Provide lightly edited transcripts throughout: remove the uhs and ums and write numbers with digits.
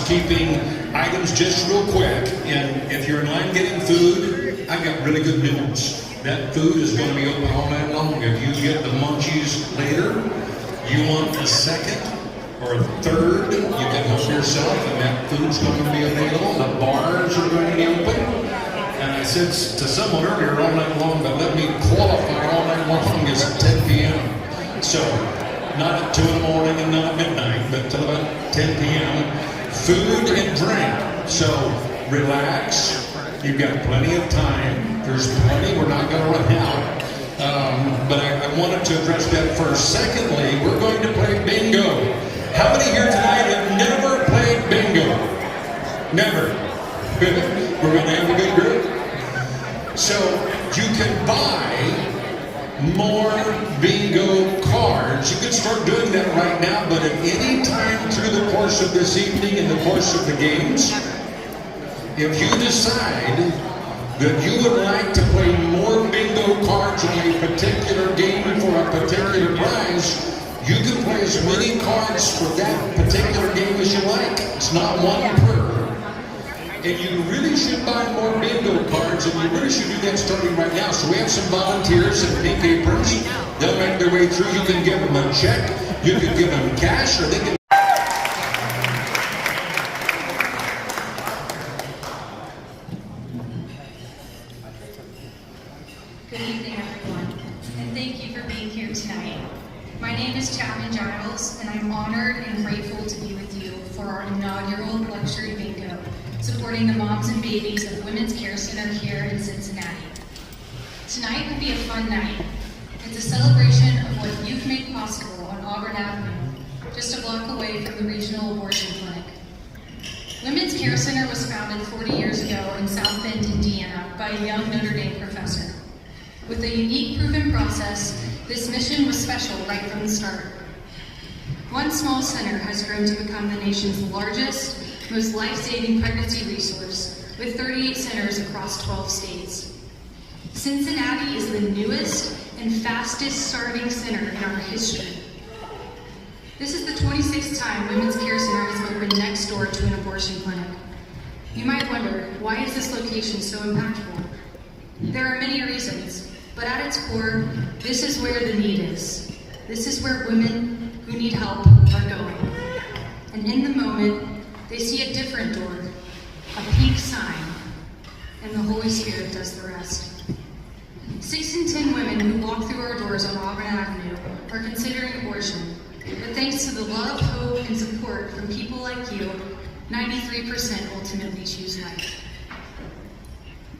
housekeeping items just real quick. And if you're in line getting food, I've got really good news. That food is going to be open all night long. If you get the munchies later, you want a second or a third, you can help yourself, and that food's going to be available. The bars are going to be open. And I said to someone earlier, all night long, but let me qualify all night long is at 10 p.m. So, not at 2 in the morning and not at midnight, but till about 10 p.m. Food and drink. So, relax. You've got plenty of time. There's plenty. We're not going to run out. But I wanted to address that first. Secondly, we're going to play bingo. How many here tonight have never played bingo? Never. Good. We're going to have a good group. So you can buy more bingo cards. You can start doing that right now, but at any time through the course of this evening, in the course of the games, if you decide that you would like to play more bingo cards on a particular game for a particular prize, you can play as many cards for that particular game as you like. It's not one per. And you really should buy more bingo cards, and you really should do that starting right now. So we have some volunteers in pink aprons. They'll make their way through. You can give them a check, you can give them cash, or they can... Good evening, everyone, and thank you for being here tonight. My name is Chapman Giles, and I'm honored and grateful to be with you for our inaugural luxury bingo, supporting the moms and babies of Women's Care Center here in Cincinnati. Tonight will be a fun night. It's a celebration of what you've made possible on Auburn Avenue, just a block away from the regional abortion clinic. Women's Care Center was founded 40 years ago in South Bend, Indiana, by a young Notre Dame professor. With a unique proven process, this mission was special right from the start. One small center has grown to become the nation's largest, most life-saving pregnancy resource, with 38 centers across 12 states. Cincinnati is the newest and fastest starving center in our history. This is the 26th time Women's Care Center has opened next door to an abortion clinic. You might wonder, why is this location so impactful? There are many reasons, but at its core, this is where the need is. This is where women who need help are going. And in the moment, they see a different door, a pink sign, and the Holy Spirit does the rest. 6 in 10 women who walk through our doors on Auburn Avenue are considering abortion, but thanks to the love, hope, and support from people like you, 93% ultimately choose life.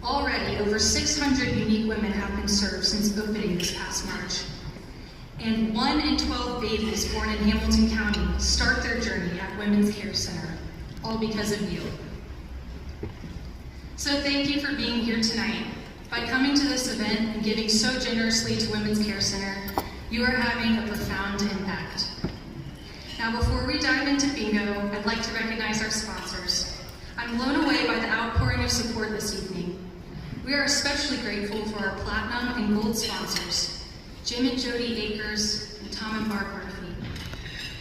Already, over 600 unique women have been served since opening this past March. And 1 in 12 babies born in Hamilton County start their journey at Women's Care Center, all because of you. So thank you for being here tonight. By coming to this event and giving so generously to Women's Care Center, you are having a profound impact. Now, before we dive into bingo, I'd like to recognize our sponsors. I'm blown away by the outpouring of support this evening. We are especially grateful for our platinum and gold sponsors, Jim and Jody Akers and Tom and Barb Murphy.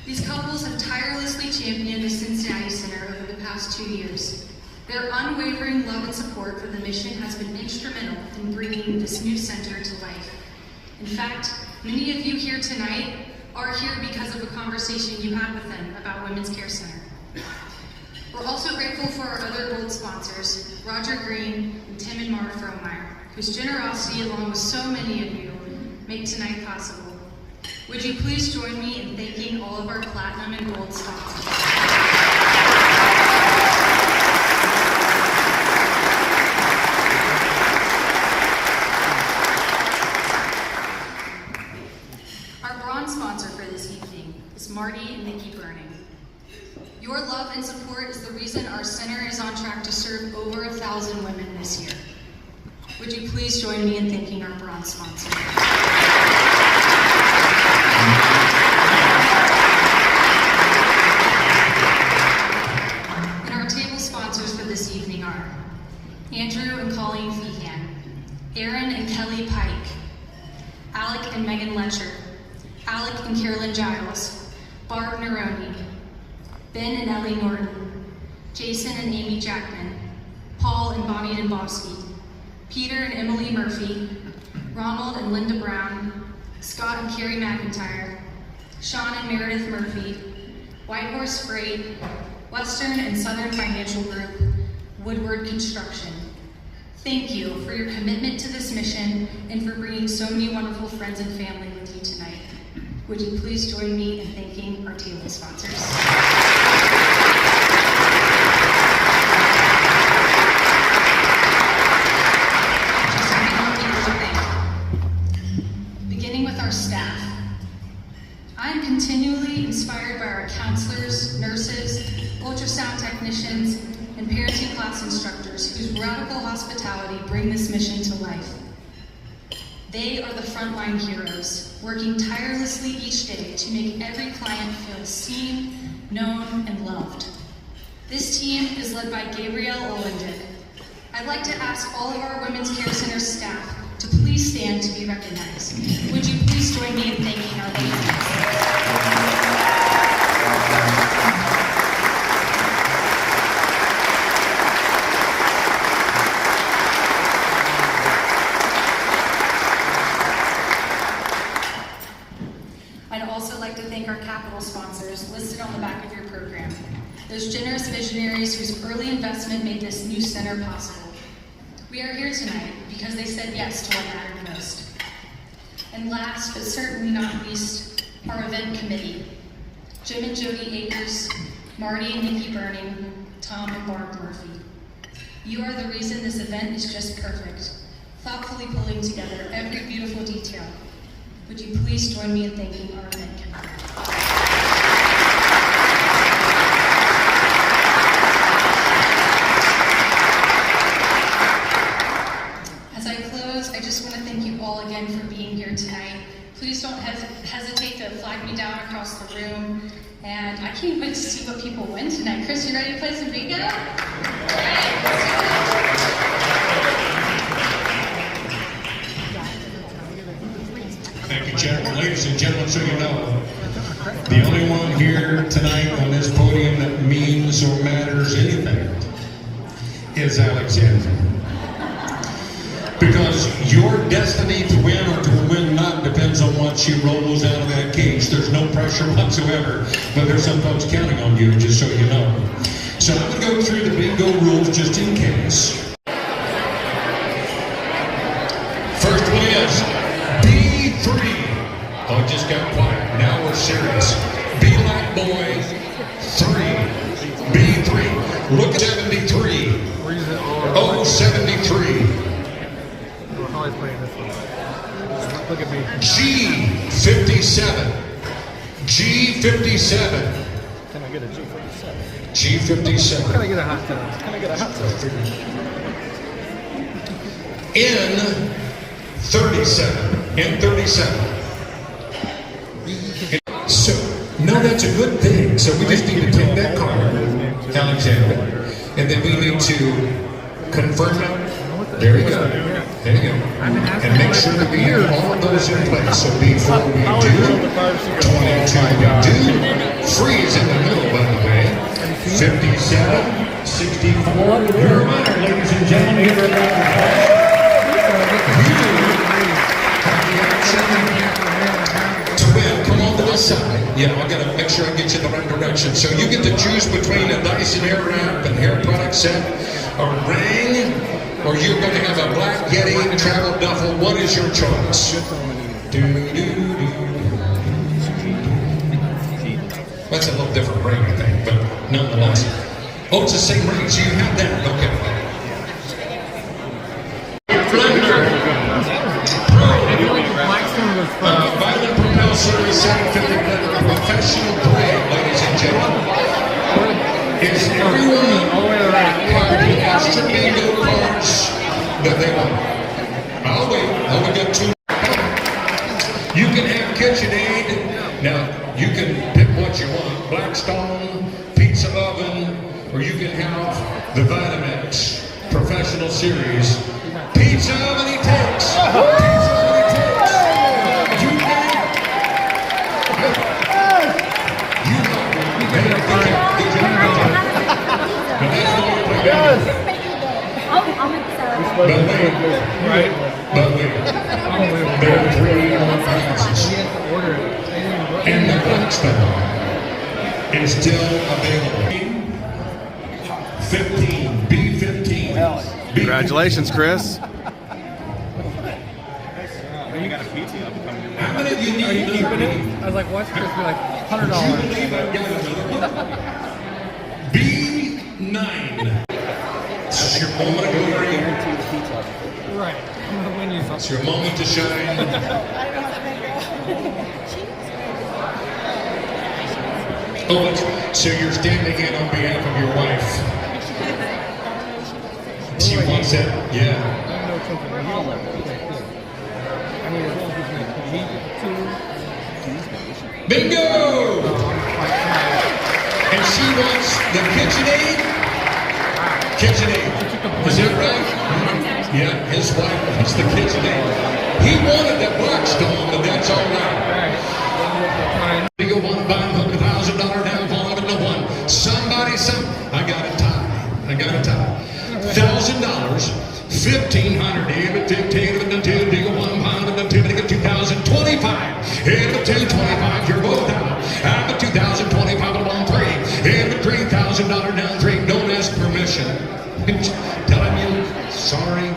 These couples have tirelessly championed the Cincinnati Center over the past 2 years. Their unwavering love and support for the mission has been instrumental in bringing this new center to life. In fact, many of you here tonight are here because of a conversation you had with them about Women's Care Center. We're also grateful for our other gold sponsors, Roger Green and Tim and Mara Frohmeyer, whose generosity, along with so many of you, make tonight possible. Would you please join me in thanking all of our platinum and gold sponsors? Our bronze sponsor for this evening is Marty and Nikki Burning. Your love and support is the reason our center is on track to serve over 1,000 women this year. Would you please join me in thanking our bronze sponsor? And our table sponsors for this evening are Andrew and Colleen Feehan, Aaron and Kelly Pike, Alec and Megan Letcher, Alec and Carolyn Giles, Barb Neroni, Ben and Ellie Norton, Jason and Amy Jackman, Paul and Bonnie Denbowski, Peter and Emily Murphy, Ronald and Linda Brown, Scott and Carrie McIntyre, Sean and Meredith Murphy, Whitehorse Freight, Western and Southern Financial Group, Woodward Construction. Thank you for your commitment to this mission and for bringing so many wonderful friends and family with you tonight. Would you please join me in thanking our table sponsors? Beginning with our staff. I am continually inspired by our counselors, nurses, ultrasound technicians, and parenting class instructors whose radical hospitality bring this mission to life. They are the frontline heroes, working tirelessly each day to make every client feel seen, known, and loved. This team is led by Gabrielle Olendick. I'd like to ask all of our Women's Care Center staff to please stand to be recognized. Would you please join me in thanking our ladies? I'd also like to thank our capital sponsors listed on the back of your program. Those generous visionaries whose early investment made this new center possible. We are here tonight because they said yes to what mattered most. And last, but certainly not least, our event committee. Jim and Jody Akers, Marty and Nikki Burning, Tom and Barb Murphy. You are the reason this event is just perfect, thoughtfully pulling together every beautiful detail. Would you please join me in thanking our event committee? As I close, I just want to thank you all again for being here tonight. Please don't hesitate to flag me down across the room. And I can't wait to see what people win tonight. Chris, you ready to play some bingo? All right, let's do it. Thank you, Jennifer. Ladies and gentlemen, so you know, the only one here tonight on this podium that means or matters anything is Alexandra. Because your destiny to win or to win not depends on what she rolls out of that cage. There's no pressure whatsoever, but there's some folks counting on you, just so you know. So I'm going to go through the bingo rules just in case. First one is B3. Oh, it just got quiet. Now we're serious. B like boy, 3. B3. Look at 73. Oh, 73. How I play this one. Look at me. G57. G57. Can I get a G57? G57. Can I get a hot tub? Can I get a hot tub? N37. N37. So, no, that's a good thing. So we just need to take that card, Alexander, and then we need to confirm it. There you go. There you go. And make sure that we have all of those in place. So before we do, 22 we do, freeze in the middle, by the way, 57, 64. Your reminder, ladies and gentlemen, here at to win. Come on to this side. Yeah, I gotta make sure I get you in the right direction. So you get to choose between a Dyson Air Wrap and hair product set, a ring, or you're going to have a black Yeti travel duffel. What is your choice? That's a little different ring, I think, but nonetheless. Oh, it's the same ring, so you have that. Okay. Violent Propel Series 750 letter professional grade, ladies and gentlemen. Is everyone have the extra bingo cards that they want? I'll wait. I'll get two. You can have KitchenAid. Now, you can pick what you want. Blackstone, Pizza Oven, or you can have the Vitamix Professional Series. Pizza Oven he takes. Pizza Oven he takes. You got it. You got it. Good job. Yes. I'll make the salad. But wait, Right? but wait. There are 3 more boxes. He has to order it. They didn't even order And the black stuff is still available. 15, B15. Congratulations, Chris. How many of you need another meeting? I was like, watch Chris be like Would you $100. believe I've got another one? B9. It's your moment of glory. Right. I'm gonna win you It's something. your moment to shine. Oh, so you're standing in on behalf of your wife. She wants that, yeah. I know something. You don't like it. I mean, it's like meat, too. Bingo! And she wants the KitchenAid? KitchenAid. Is that right? Yeah, his wife wants the KitchenAid. He wanted the Blackstone, but that's all right. Fine. You want to buy $100,000 down payment to one. Somebody, I got a tie. $1,000, $1,500, even 15, even 2, do you want to buy them 2, make it 2,025, even 225, you're both out. I'm at 2,025 on 3, even $3,000 down 3, don't ask permission. Telling you, sorry,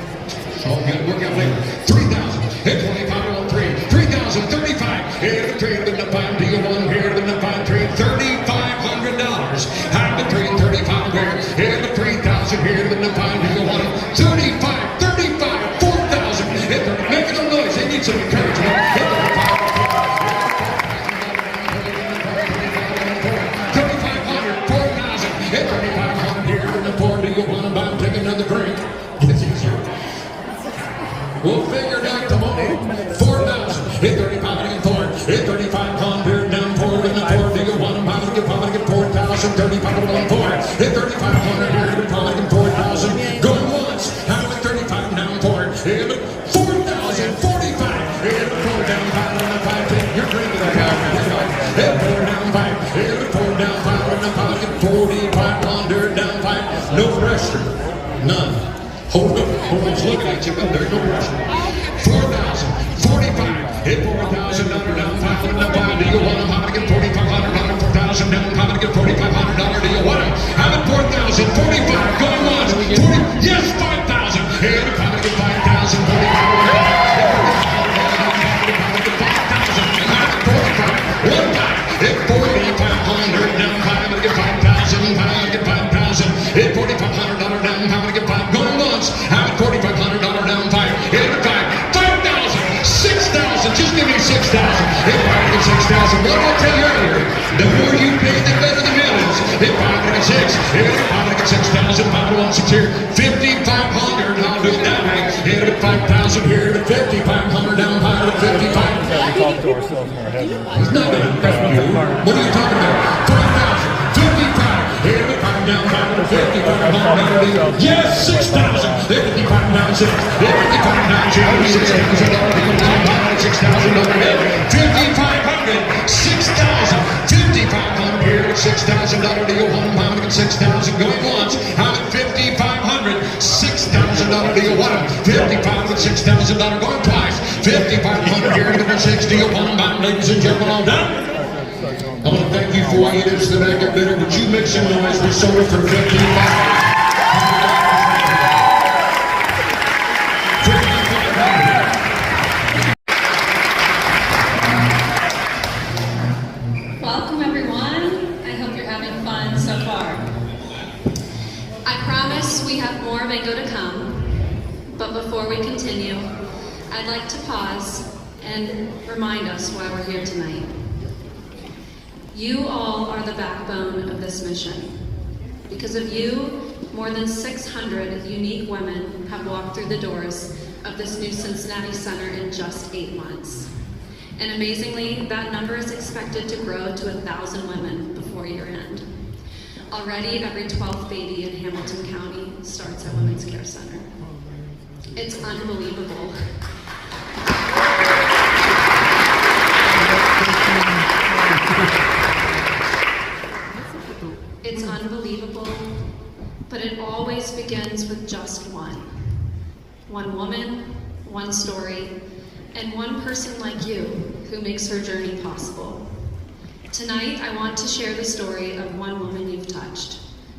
it's all good, work out later. 3,000, and 25 on 3, 3,035, even 3, even the 5, do you want to hear them, the 5, 3, $3,500, I'm at 335, here, the 3,000, here, the 5, do you want it? 35, 35, 4,000, make no noise, they need some encouragement. 3,500, 4,000, 3,500, here, the 4, do you want to buy, take another drink? It's easier. We'll figure it out tomorrow. 4,000, 3,504, 3,500, down 4, and the 4, do you want to buy, get 4,000, 3,500 on 4, 3,500, here, 4,000, going once, out of 35, down 4, 4,000, 45, 4 down 5, and the 5, 10, you're drinking the cow, 4 down 5, 4 down 5, and the 5, 4,500, down 5, no pressure, none. Hold on, looking at you, but there's no pressure. 4,000, 45, hit 4,000, down 5, and the 5, do you want them? How to get 4,500, 4,000, down 5, to get $4,500, do you want them? How about 4,000, 45, going once, 40, yes, 5,000, here, the 5, to get 5,000, 45, one time, hit 4,500, down 5, to get 5,000, 5, to get 5,000, hit $4,500, down 5, to get 5, going once, how about $4,500, down 5, hit 5,000, 6,000, just give me 6,000, hit 5, to get 6,000, what did I tell you earlier? The more you pay, the better the millions, hit 5, to get 6, hit 5, to get 6,000, 5 to 1, 6 here, 5,500, I'll do it that way, hit 5,000 here, 5,500, down 5, to 55. We talk to ourselves in our head. He's not going to impress you. What are you talking about? 5,000, 55, here we 5 down 5 to 55, yes, 6,000, 55 down 6, 55 down 6, 6,000, 6,000, 5,500, 6,000, 5,500 here, 6,000 deal, 1 pound, 6,000 going once, I'm at 5,500, 6,000 deal, 55 with $6,000 going twice, 5,500 here, 6 deal, 1 pound, ladies and gentlemen, all done. I want to thank you for all you did to the back up there. Would you make some noise? We sold it for $55. Welcome everyone. I hope you're having fun so far. I promise we have more bingo to come, but before we continue, I'd like to pause and remind us why we're here tonight. You all are the backbone of this mission. Because of you, more than 600 unique women have walked through the doors of this new Cincinnati Center in just 8 months. And amazingly, that number is expected to grow to 1,000 women before year end. Already, every 12th baby in Hamilton County starts at Women's Care Center. It's unbelievable. It's unbelievable, but but it always begins with just one. One woman, one story, and one person like you who makes her journey possible. Tonight, I want to share the story of one woman you've touched.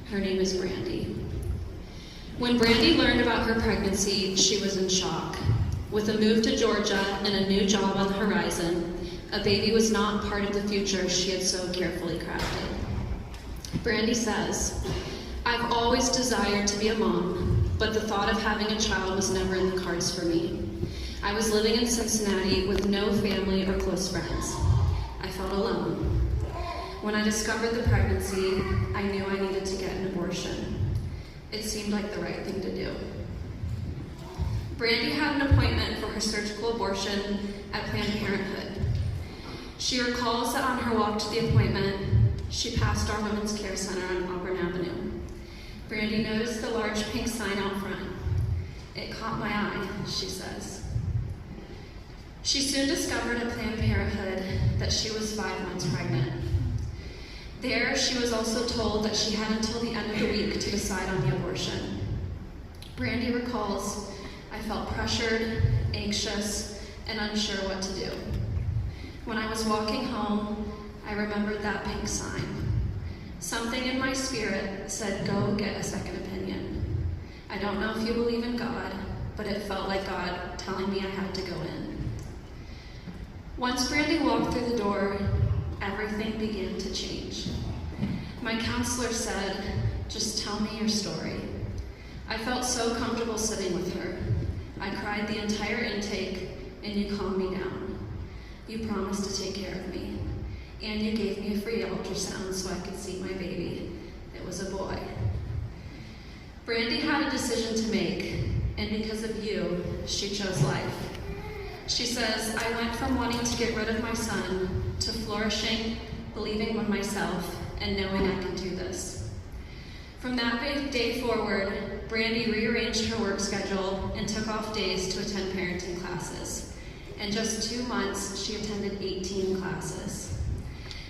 Her name is Brandy. When Brandy learned about her pregnancy, she was in shock. With a move to Georgia and a new job on the horizon, a baby was not part of the future she had so carefully crafted. Brandy says, "I've always desired to be a mom, but the thought of having a child was never in the cards for me. I was living in Cincinnati with no family or close friends. I felt alone. When I discovered the pregnancy, I knew I needed to get an abortion. It seemed like the right thing to do." Brandy had an appointment for her surgical abortion at Planned Parenthood. She recalls that on her walk to the appointment, she passed our Women's Care Center on Auburn Avenue. Brandy noticed the large pink sign out front. "It caught my eye," she says. She soon discovered at Planned Parenthood that she was 5 months pregnant. There, she was also told that she had until the end of the week to decide on the abortion. Brandy recalls, "I felt pressured, anxious, and unsure what to do. When I was walking home, I remembered that pink sign. Something in my spirit said, go get a second opinion. I don't know if you believe in God, but it felt like God telling me I had to go in." Once Brandy walked through the door, everything began to change. My counselor said, "Just tell me your story." I felt so comfortable sitting with her. I cried the entire intake, and you calmed me down. You promised to take care of me, and you gave me a free ultrasound so I could see my baby. It was a boy. Brandy had a decision to make, and because of you, she chose life. She says, "I went from wanting to get rid of my son to flourishing, believing in myself, and knowing I can do this." From that day forward, Brandy rearranged her work schedule and took off days to attend parenting classes. In just 2 months, she attended 18 classes.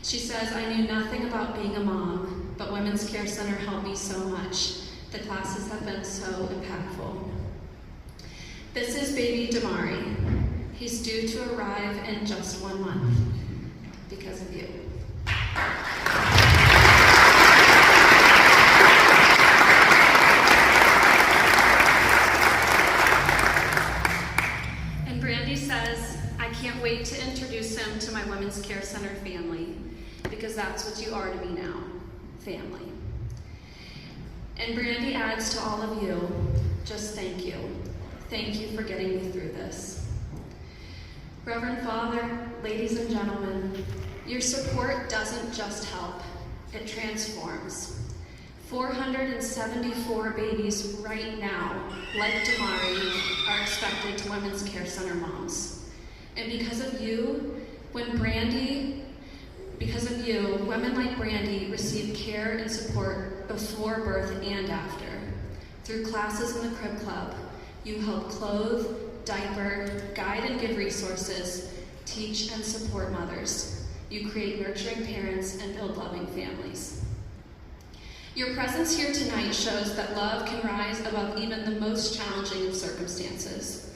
She says, "I knew nothing about being a mom, but Women's Care Center helped me so much. The classes have been so impactful." This is baby Damari. He's due to arrive in just 1 month because of you. And Brandy says, "I can't wait to introduce him to my Women's Care Center family, because that's what you are to me now, family." And Brandy adds to all of you, just thank you. Thank you for getting me through this. Reverend Father, ladies and gentlemen, your support doesn't just help, it transforms. 474 babies right now, like Damari, are expected to Women's Care Center moms. And because of you, women like Brandy receive care and support before birth and after. Through classes in the Crib Club, you help clothe, diaper, guide and give resources, teach and support mothers. You create nurturing parents and build loving families. Your presence here tonight shows that love can rise above even the most challenging of circumstances,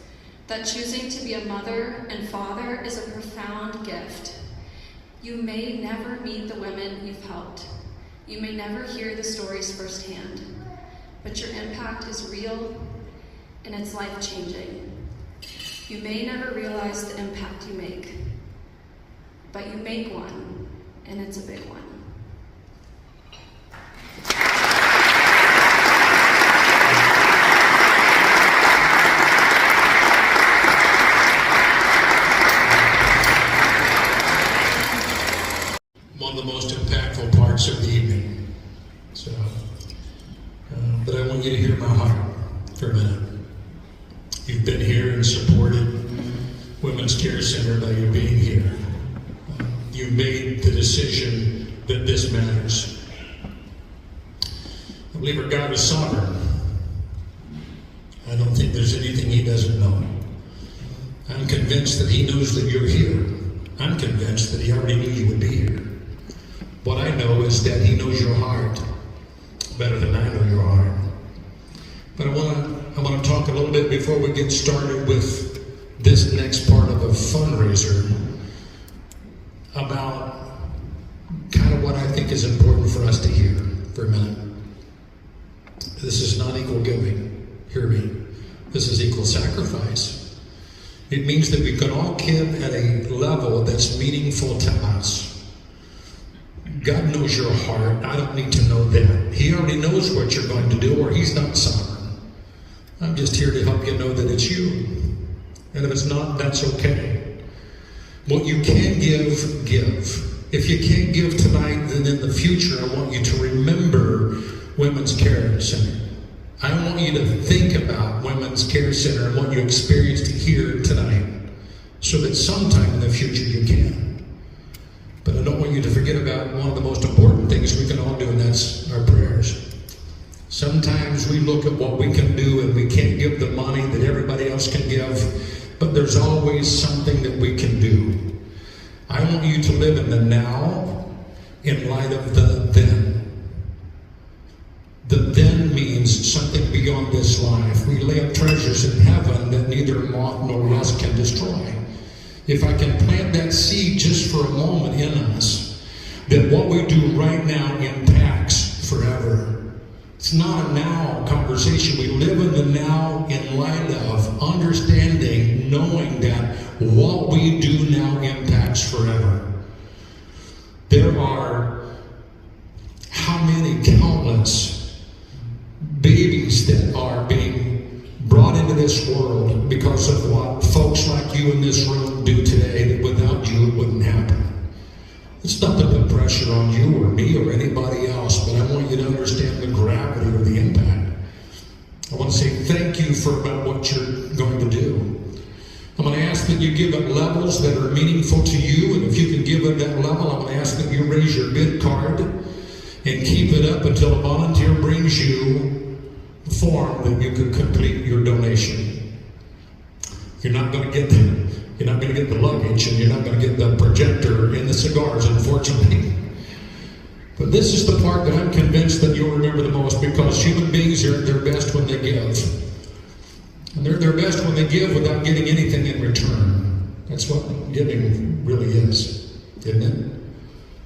that choosing to be a mother and father is a profound gift. You may never meet the women you've helped. You may never hear the stories firsthand, but your impact is real and it's life-changing. You may never realize the impact you make, but you make one, and it's a big one. One of the most impactful parts of the evening. So, but I want you to hear my heart for a minute. You've been here and supported Women's Care Center by you being here. You've made the decision that this matters. I believe our God is sovereign. I don't think there's anything He doesn't know. I'm convinced that He knows that you're here. I'm convinced that He already knew you would be here. What I know is that He knows your heart better than I know your heart. before we get started with this next part of the fundraiser about kind of what I think is important for us to hear for a minute. This is not equal giving. Hear me. This is equal sacrifice. It means that we can all give at a level that's meaningful to us. God knows your heart. I don't need to know that. He already knows what you're going to do, or He's not sovereign. I'm just here to help you know that it's you. And if it's not, that's okay. What you can give, give. If you can't give tonight, then in the future, I want you to remember Women's Care Center. I want you to think about Women's Care Center and what you experienced here tonight, so that sometime in the future you can. But I don't want you to forget about one of the most important things we can all do, and that's our prayers. Sometimes we look at what we can do and we can't give the money that everybody else can give, but there's always something that we can do. I want you to live in the now in light of the then. The then means something beyond this life. We lay up treasures in heaven that neither moth nor rust can destroy. If I can plant that seed just for a moment in us, that what we do right now impacts forever. It's not a now conversation. We live in the now in light of understanding, knowing that what we do now impacts forever. There are how many countless babies that are being brought into this world because of what folks like you in this room do today, that without you it wouldn't happen. It's not to put pressure on you or me or anybody else, but I want you to understand the gravity of the impact. I want to say thank you for about what you're going to do. I'm going to ask that you give at levels that are meaningful to you, and if you can give at that level, I'm going to ask that you raise your bid card and keep it up until a volunteer brings you a form that you can complete your donation. You're not going to get the luggage, and you're not going to get the projector and the cigars, unfortunately. But this is the part that I'm convinced that you'll remember the most, because human beings are at their best when they give. And they're their best when they give without getting anything in return. That's what giving really is, isn't it?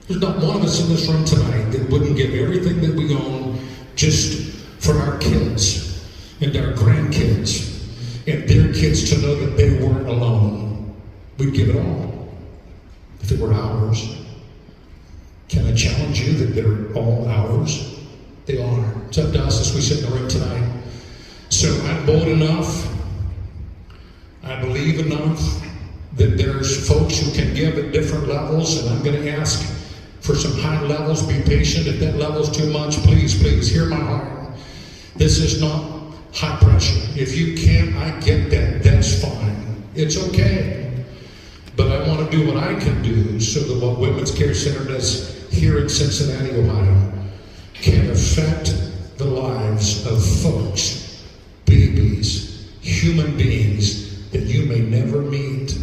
There's not one of us in this room tonight that wouldn't give everything that we own just for our kids and our grandkids and their kids to know that they weren't alone. We'd give it all if it were ours. Can I challenge you that they're all ours? They are. It's up to us as we sit in the room tonight. So I'm bold enough, I believe enough that there's folks who can give at different levels, and I'm going to ask for some high levels. Be patient. If that level's too much, please, please hear my heart. This is not high pressure. If you can't, I get that. That's fine. It's okay. But I want to do what I can do so that what Women's Care Center does here in Cincinnati, Ohio, can affect the lives of folks, babies, human beings that you may never meet,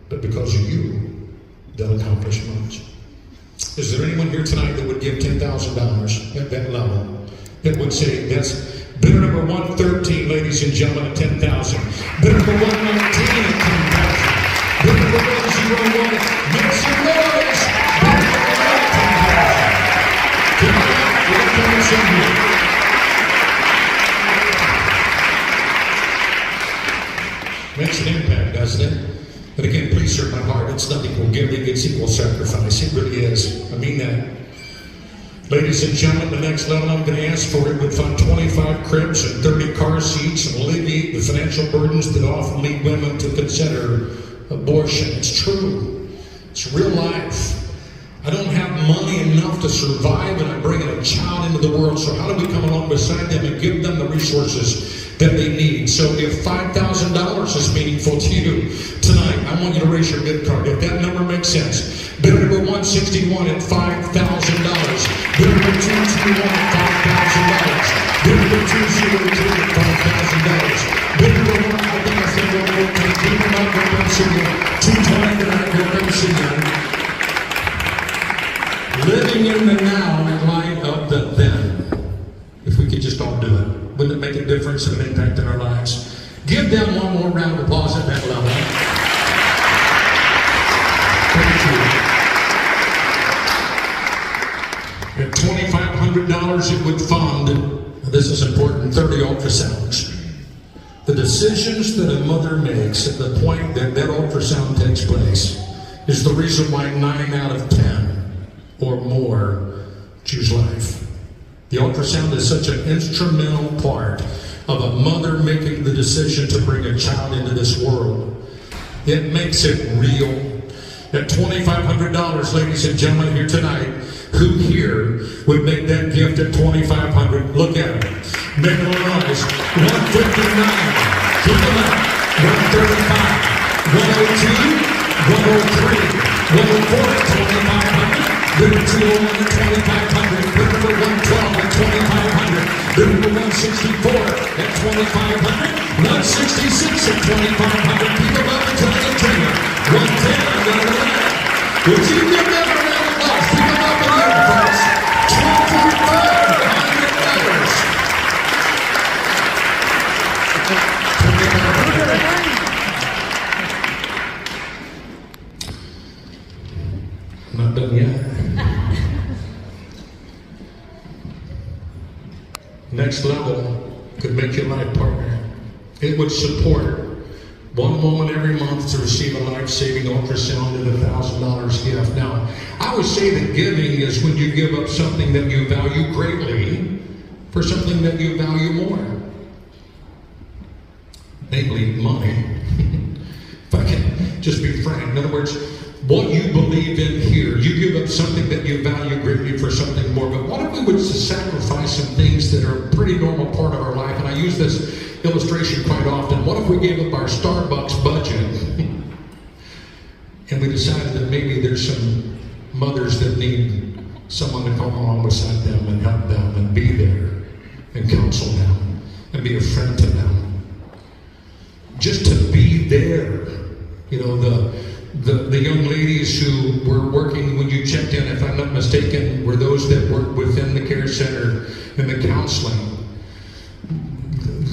but because of you, they'll accomplish much. Is there anyone here tonight that would give $10,000 at that level? That would say, that's bidder number 113, ladies and gentlemen, at $10,000. Bidder number 119 at $10,000. Bidder number 101, make some noise. Bidder number 10,000. Come on, we're going to here. Makes an impact, doesn't it? But again, please serve my heart. It's not equal giving, it's equal sacrifice. It really is. I mean that. Ladies and gentlemen, the next level I'm going to ask for it would fund 25 cribs and 30 car seats and alleviate the financial burdens that often lead women to consider abortion. It's true. It's real life. I don't have money enough to survive, and I'm bringing a child into the world. So how do we come along beside them and give them the resources that they need? So if $5,000 is meaningful to you tonight, I want you to raise your bid card. If that number makes sense. Bidder number 161 at $5,000. Bidder number 221 at $5,000. Bidder number 202 at $5,000. Bidder number 1, I think I said one more time. Bidder number 220 tonight, we're going to see you. Living in the now in light of the then. If we could just all do it, wouldn't it make a difference and an impact in our lives? Give them one more round of applause at that level. Thank you. At $2,500, it would fund, this is important, 30 ultrasounds. The decisions that a mother makes at the point that that ultrasound takes place is the reason why 9 out of 10 or more choose life. The ultrasound is such an instrumental part of a mother making the decision to bring a child into this world. It makes it real. At $2,500, ladies and gentlemen, here tonight, who here would make that gift at $2,500? Look at it. Make a little noise. 159. Keep them up. 135. 102. 103. 104 at $2,500. Number 201 at $2,500. Number 112 at $2,500. Number 164 at $2,500. 166 at $2,500. Keep them up until they get 110. I got it right. Would you give them a round of applause? Keep them up again, folks. $2,500. Not done yet. Next level could make your life partner. It would support one woman every month to receive a life-saving ultrasound and $1,000 gift. Now, I would say that giving is when you give up something that you value greatly for something that you value more. Namely, money. If I can just be frank. In other words, what you believe in here, you give up something that you value greatly for something more. But what if we would sacrifice some things that are a pretty normal part of our life? And I use this illustration quite often. What if we gave up our Starbucks budget and we decided that maybe there's some mothers that need someone to come along beside them and help them and be there and counsel them and be a friend to them? Just to be there. You know, the young ladies who were working when you checked in, if I'm not mistaken, were those that worked within the care center and the counseling.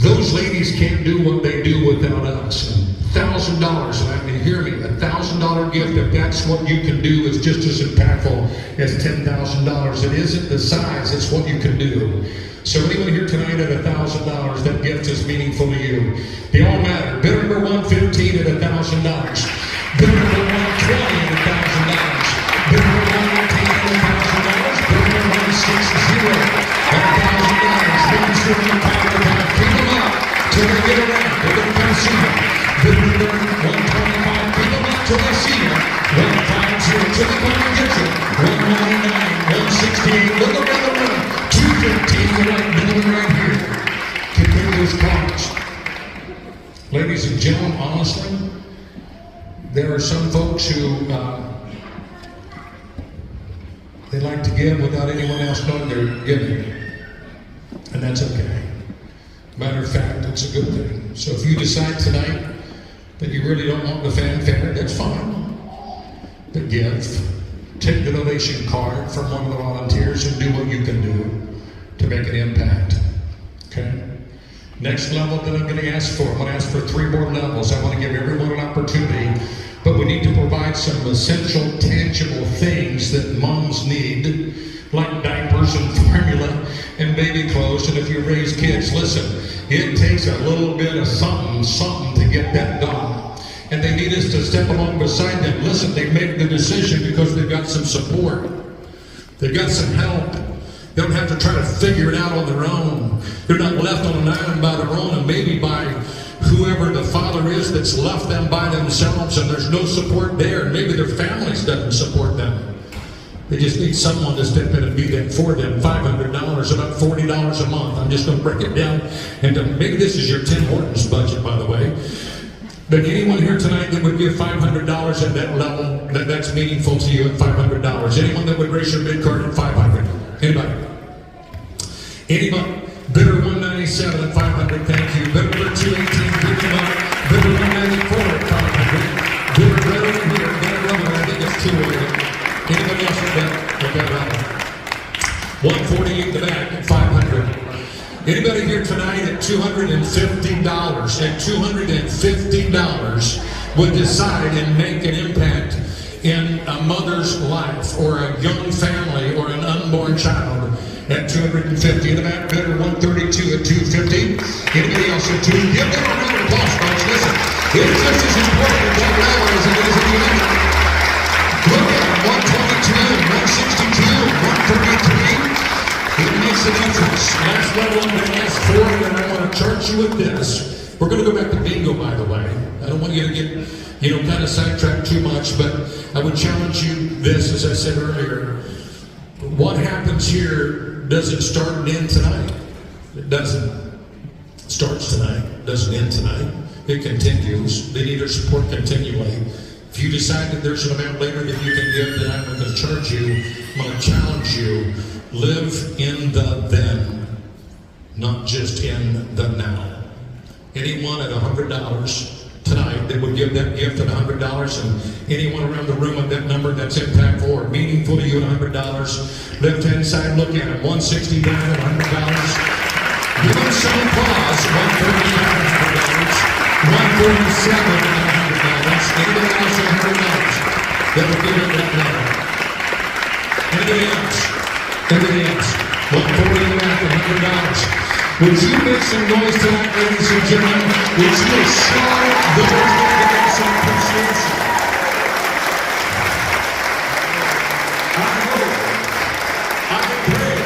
Those ladies can't do what they do without us. $1,000, and I mean, hear me, $1,000 gift, if that's what you can do, is just as impactful as $10,000. It isn't the size, it's what you can do. So anyone here tonight at $1,000, that gift is meaningful to you. They all matter. Bid number 115 at $1,000. Bid number 120 at $1,000. Bid number 118 at $1,000. Bid number 160 at $1,000. 125 keep them up till they get around. They're going to come see them. Bid number 125, keep them up till they see you. 150 till they come and get you. 199, 168, look around the room. 215, the right minimum right here. Can bring those cards. Ladies and gentlemen, honestly, there are some folks who they like to give without anyone else knowing they're giving. And that's okay. Matter of fact, it's a good thing. So if you decide tonight that you really don't want the fanfare, that's fine. But give. Take the donation card from one of the volunteers and do what you can do to make an impact. Okay? Next level that I'm going to ask for, I'm going to ask for 3 more levels. I want to give everyone an opportunity, but we need to provide some essential, tangible things that moms need, like diapers and formula and baby clothes. And if you raise kids, listen, it takes a little bit of something to get that done. And they need us to step along beside them. Listen, they make the decision because they've got some support. They've got some help. They don't have to try to figure it out on their own. They're not left on an island by their own and maybe by whoever the father is that's left them by themselves, and there's no support there. Maybe their families doesn't support them. They just need someone to step in and be there for them. $500, about $40 a month. I'm just going to break it down. And maybe this is your Tim Hortons budget, by the way. But anyone here tonight that would give $500 at that level, that's meaningful to you at $500. Anyone that would raise your bid card at $500? Anybody? Anybody? Bidder 197 at $500, thank you. Bidder 218, bid them up. Bidder 194 at $500. Bidder right over here, bidder over there, I think it's 2 over there. Anybody else with that? Okay, right. 148 in the back at $500. Anybody here tonight at $250, at $250 would decide and make an impact in a mother's life or a young family or an unborn child at $250? In the back, better 132 at $250. Anybody else at $2? Give them a round of applause, folks. Listen, it's just as important at that level as it is at the other. Look at them, 122, 162, 133. It makes a difference. Last level I'm going to ask for, and I want to charge you with this. We're going to go back to bingo, by the way. I don't want you to get, kind of sidetracked too much, but I would challenge you this, as I said earlier. What happens here doesn't start and end tonight. It doesn't. It starts tonight, doesn't end tonight. It continues. They need our support continually. If you decide that there's an amount later that you can give, then I'm going to charge you. I'm going to challenge you. Live in the then, not just in the now. Anyone at $100 tonight that would give that gift at $100, and anyone around the room at that number that's impactful or meaningful to you at $100, left-hand side, look at it, 160 down at $100. Give them some applause, 139 at $100, 147 at $100. Anybody else at $100 that would give it that number? Anybody else? Everything else, 140 and at $100. Would you make some noise tonight, ladies and gentlemen? Would you show those that give some appreciation? I pray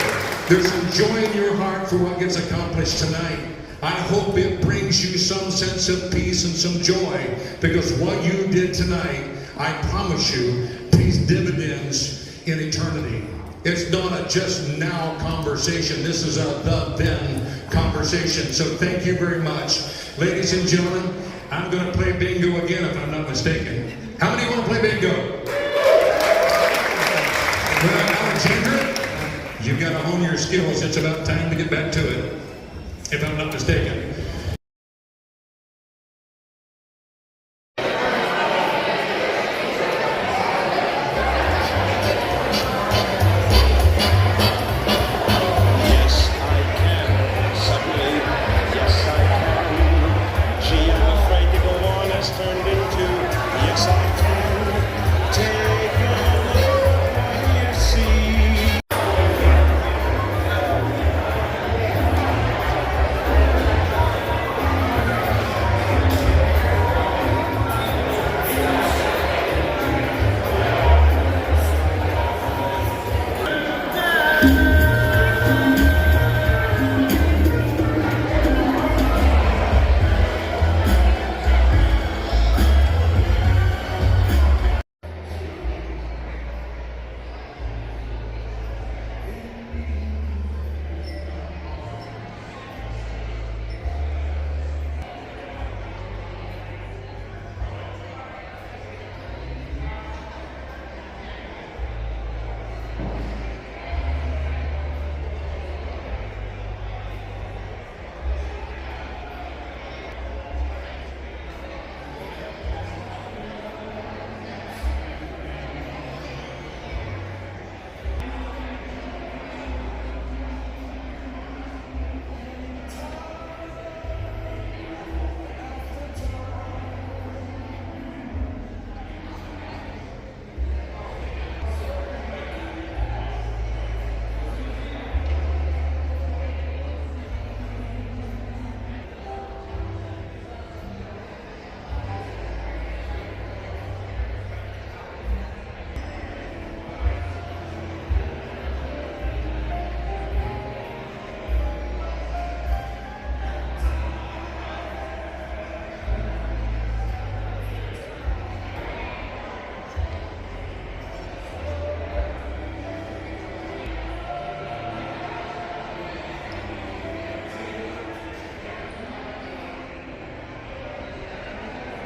there's some joy in your heart for what gets accomplished tonight. I hope it brings you some sense of peace and some joy, because what you did tonight, I promise you, pays dividends in eternity. It's not a just now conversation. This is a the then conversation. So thank you very much. Ladies and gentlemen, I'm going to play bingo again if I'm not mistaken. How many want to play bingo? Well, Alexandra, you've got to hone your skills. It's about time to get back to it, if I'm not mistaken.